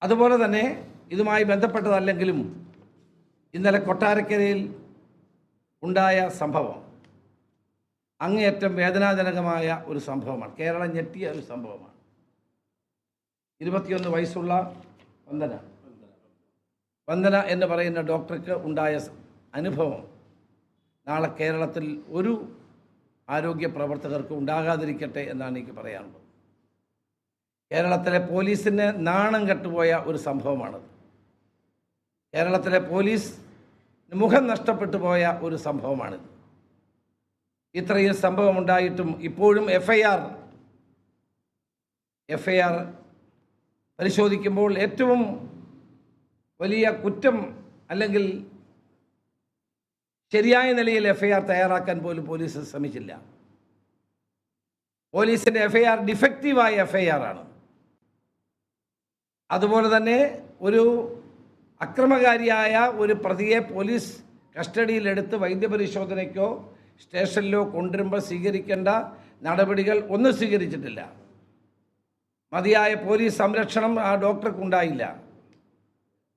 അതുപോലെ തന്നെ ഇതുമായി ബന്ധപ്പെട്ടതല്ലെങ്കിലും ഇന്നലെ കൊട്ടാരക്കരയിൽ ഉണ്ടായ സംഭവം അങ്ങേയറ്റം വേദനാജനകമായ ഒരു സംഭവമാണ്. കേരളം ഞെട്ടിയ ഒരു സംഭവമാണ്. 21 വയസ്സുള്ള വന്ദന എന്ന് പറയുന്ന ഡോക്ടർക്ക് ഉണ്ടായ അനുഭവം നാളെ കേരളത്തിൽ ഒരു ആരോഗ്യ പ്രവർത്തകർക്ക് ഉണ്ടാകാതിരിക്കട്ടെ എന്നാണ് എനിക്ക് പറയാനുള്ളത്. കേരളത്തിലെ പോലീസിന് നാണം കെട്ടുപോയ ഒരു സംഭവമാണത്. കേരളത്തിലെ പോലീസ് മുഖം നഷ്ടപ്പെട്ടു പോയ ഒരു സംഭവമാണിത്. ഇത്രയും സംഭവം ഉണ്ടായിട്ടും ഇപ്പോഴും എഫ്ഐആർ പരിശോധിക്കുമ്പോൾ ഏറ്റവും വലിയ കുറ്റം അല്ലെങ്കിൽ ശരിയായ നിലയിൽ എഫ്ഐആർ തയ്യാറാക്കാൻ പോലും പോലീസ് ശ്രമിച്ചില്ല. പോലീസിൻ്റെ എഫ്ഐആർ ഡിഫക്റ്റീവായ എഫ്ഐആർ ആണ്. അതുപോലെ തന്നെ ഒരു അക്രമകാരിയായ ഒരു പ്രതിയെ പോലീസ് കസ്റ്റഡിയിലെടുത്ത് വൈദ്യപരിശോധനയ്ക്കോ സ്റ്റേഷനിലോ കൊണ്ടുവരുമ്പോൾ സ്വീകരിക്കേണ്ട നടപടികൾ ഒന്നും സ്വീകരിച്ചിട്ടില്ല. മതിയായ പോലീസ് സംരക്ഷണം ആ ഡോക്ടർക്കുണ്ടായില്ല.